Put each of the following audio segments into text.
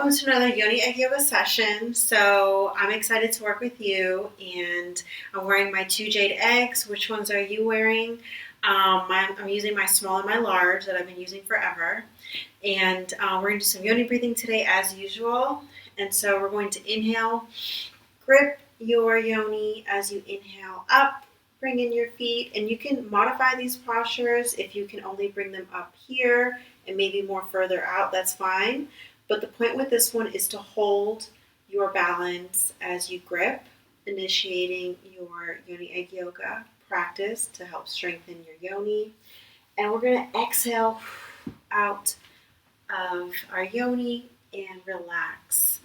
welcome to another Yoni Egg Yoga session. So I'm excited to work with you, and I'm wearing my 2 jade eggs. Which ones are you wearing? I'm using my small and my large that I've been using forever. And we're going to do some Yoni breathing today as usual. And so we're going to inhale, grip your Yoni as you inhale up, bring in your feet, and you can modify these postures. If you can only bring them up here and maybe more further out, that's fine. But the point with this one is to hold your balance as you grip, initiating your Yoni Egg Yoga practice to help strengthen your Yoni. And we're going to exhale out of our Yoni and relax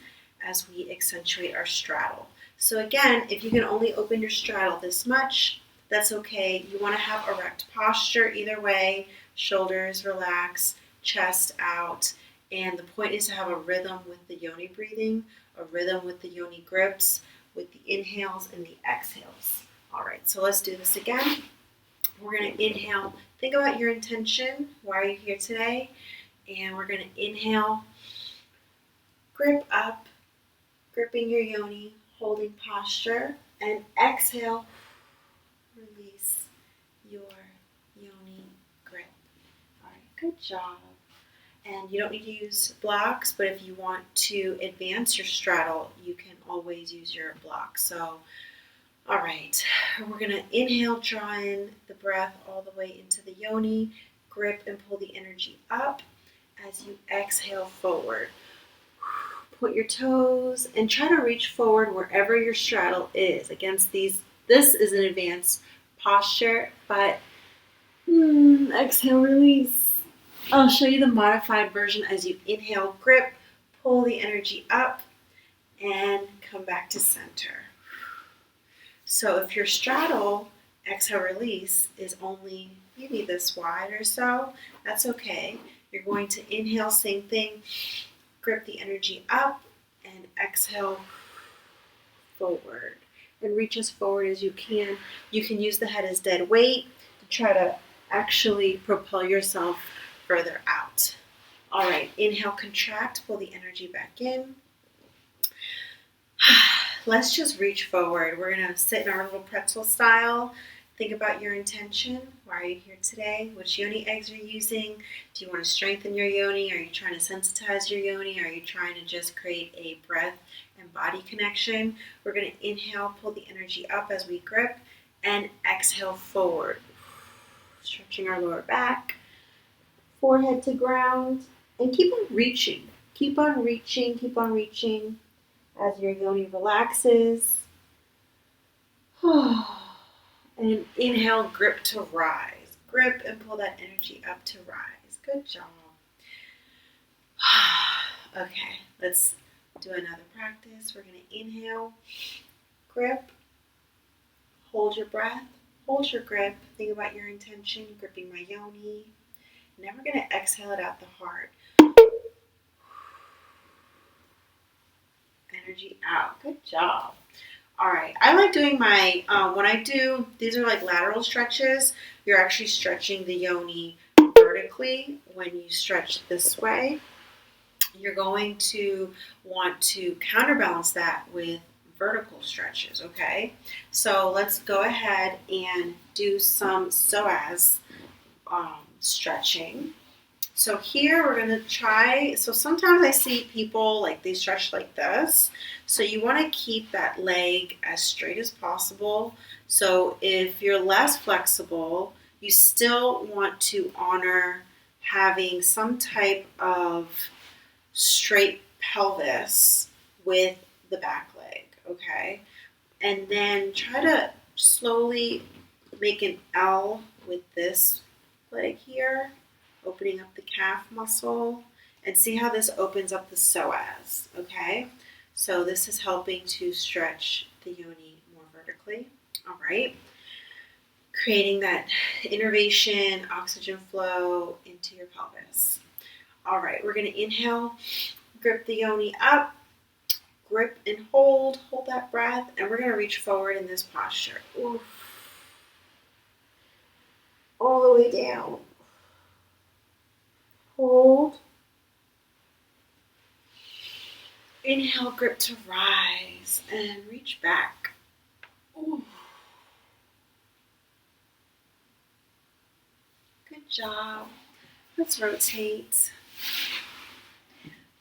as we accentuate our straddle. So again, if you can only open your straddle this much, that's okay. You want to have erect posture either way, shoulders relax, chest out. And the point is to have a rhythm with the Yoni breathing, a rhythm with the Yoni grips, with the inhales and the exhales. All right, so let's do this again. We're going to inhale. Think about your intention. Why are you here today? And we're going to inhale, grip up, gripping your Yoni, holding posture, and exhale, release your Yoni grip. All right, good job. And you don't need to use blocks, but if you want to advance your straddle, you can always use your block. So, all right, we're going to inhale, draw in the breath all the way into the Yoni, grip and pull the energy up as you exhale forward. Put your toes and try to reach forward wherever your straddle is against these. This is an advanced posture, but exhale, release. I'll show you the modified version as you inhale, grip, pull the energy up, and come back to center. So if your straddle, exhale, release, is only maybe this wide or so, that's okay. You're going to inhale, same thing, grip the energy up, and exhale forward. And reach as forward as you can. You can use the head as dead weight to try to actually propel yourself further out. All right, inhale, contract, pull the energy back in. Let's just reach forward. We're going to sit in our little pretzel style. Think about your intention. Why are you here today? Which Yoni eggs are you using? Do you want to strengthen your Yoni? Are you trying to sensitize your Yoni? Are you trying to just create a breath and body connection? We're going to inhale, pull the energy up as we grip, and exhale forward. Stretching our lower back, forehead to ground, and keep on reaching. Keep on reaching, keep on reaching as your Yoni relaxes. And inhale, grip to rise. Grip and pull that energy up to rise. Good job. Okay, let's do another practice. We're going to inhale, grip, hold your breath, hold your grip. Think about your intention, gripping my Yoni. And then we're going to exhale it out the heart. Energy out. Good job. All right, I like doing my, when I do, these are like lateral stretches, you're actually stretching the Yoni vertically. When you stretch this way, you're going to want to counterbalance that with vertical stretches, okay? So let's go ahead and do some psoas stretching. So here we're going to try, so sometimes I see people like they stretch like this. So you want to keep that leg as straight as possible. So if you're less flexible, you still want to honor having some type of straight pelvis with the back leg, okay? And then try to slowly make an L with this leg here, opening up the calf muscle, and see how this opens up the psoas, okay? So this is helping to stretch the Yoni more vertically, all right? Creating that innervation, oxygen flow into your pelvis. All right, we're gonna inhale, grip the Yoni up, grip and hold that breath, and we're gonna reach forward in this posture. Oof. All the way down. Hold. Inhale, grip to rise and reach back. Ooh. Good job. Let's rotate.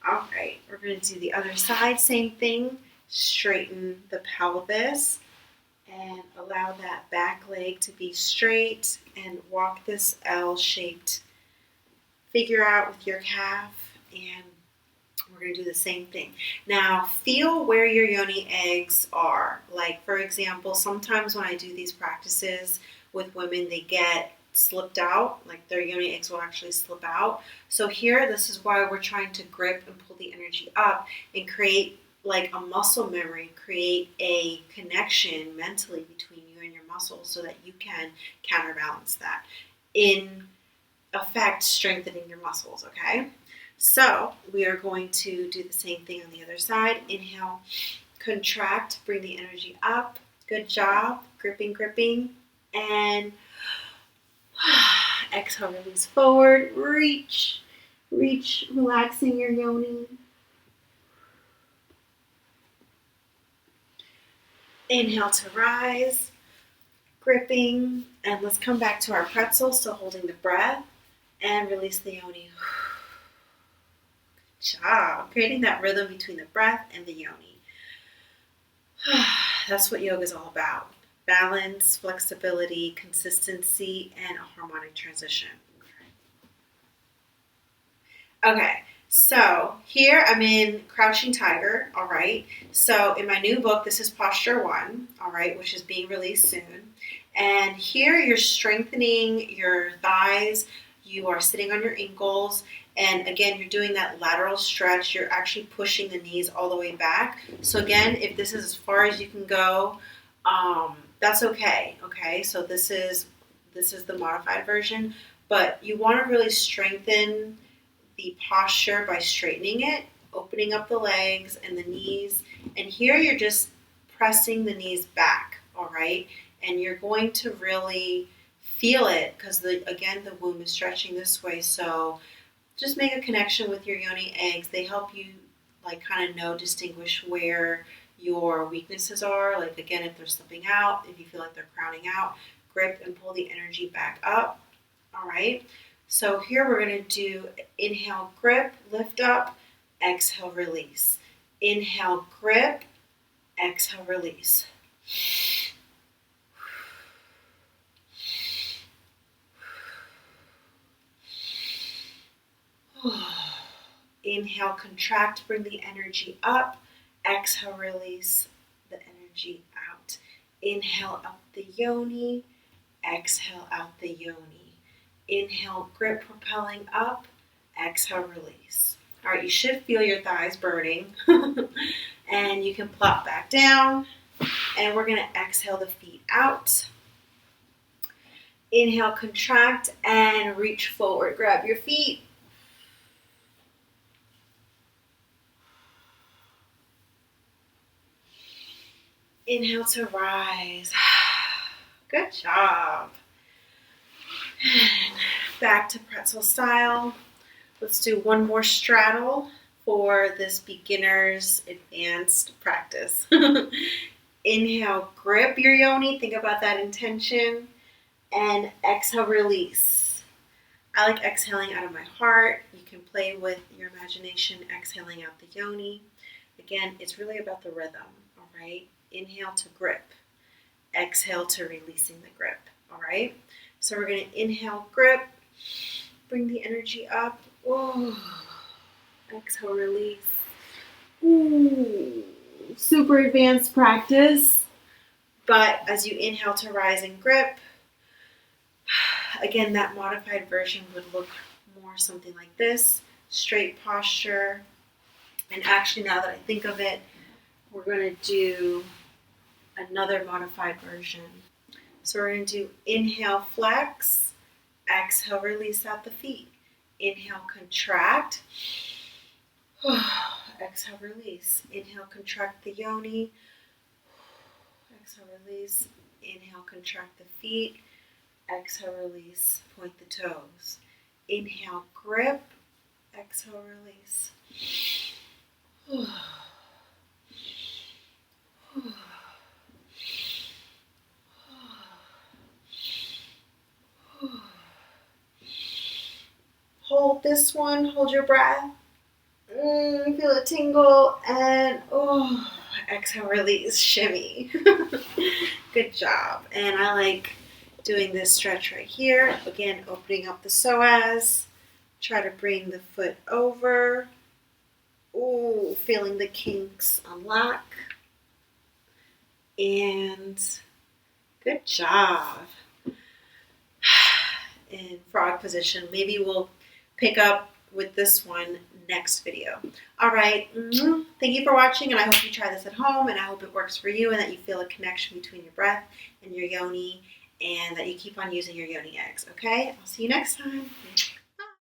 All right, we're going to do the other side. Same thing. Straighten the pelvis and allow that back leg to be straight and walk this L-shaped figure out with your calf, and we're going to do the same thing. Now, feel where your yoni eggs are. Like, for example, sometimes when I do these practices with women, they get slipped out, like their yoni eggs will actually slip out. So here, this is why we're trying to grip and pull the energy up and create like a muscle memory, create a connection mentally between you and your muscles so that you can counterbalance that. In effect, strengthening your muscles, okay? So we are going to do the same thing on the other side. Inhale, contract, bring the energy up. Good job. Gripping, gripping. And exhale, release forward. Reach, reach, relaxing your yoni. Inhale to rise, gripping. And let's come back to our pretzel, still holding the breath. And release the yoni. Good job. Creating that rhythm between the breath and the yoni. That's what yoga is all about. Balance, flexibility, consistency, and a harmonic transition. Okay, so here I'm in Crouching Tiger, all right? So in my new book, this is posture 1, all right, which is being released soon. And here you're strengthening your thighs, you are sitting on your ankles, and again, you're doing that lateral stretch. You're actually pushing the knees all the way back. So again, if this is as far as you can go, that's okay, okay? So this is the modified version, but you want to really strengthen the posture by straightening it, opening up the legs and the knees. And here you're just pressing the knees back, all right? And you're going to really feel it because, again, the womb is stretching this way. So just make a connection with your yoni eggs. They help you like kind of distinguish where your weaknesses are. Like, again, if they're slipping out, if you feel like they're crowding out, grip and pull the energy back up, all right? So here we're going to do inhale, grip, lift up, exhale, release. Inhale, grip, exhale, release. Inhale, contract, bring the energy up. Exhale, release the energy out. Inhale, up the yoni. Exhale, out the yoni. Inhale, grip, propelling up. Exhale, release. All right, you should feel your thighs burning. And you can plop back down. And we're going to exhale the feet out. Inhale, contract, and reach forward. Grab your feet. Inhale to rise. Good job. And back to pretzel style. Let's do one more straddle for this beginner's advanced practice. Inhale, grip your yoni. Think about that intention. And exhale, release. I like exhaling out of my heart. You can play with your imagination, exhaling out the yoni. Again, it's really about the rhythm, all right? Inhale to grip. Exhale to releasing the grip, all right? So we're going to inhale, grip, bring the energy up. Whoa. Exhale, release. Ooh. Super advanced practice. But as you inhale to rise and grip, again, that modified version would look more something like this. Straight posture. And actually, now that I think of it, we're going to do another modified version. So we're going to do inhale, flex. Exhale, release out the feet. Inhale, contract. Exhale, release. Inhale, contract the yoni. Exhale, release. Inhale, contract the feet. Exhale, release. Point the toes. Inhale, grip. Exhale, release. Hold this one, hold your breath. Feel it tingle, and exhale, release, shimmy. Good job. And I like doing this stretch right here. Again, opening up the psoas. Try to bring the foot over. Ooh, feeling the kinks unlock. And good job. In frog position. Maybe we'll pick up with this one next video. All right. Thank you for watching, and I hope you try this at home, and I hope it works for you, and that you feel a connection between your breath and your yoni, and that you keep on using your yoni eggs. Okay? I'll see you next time.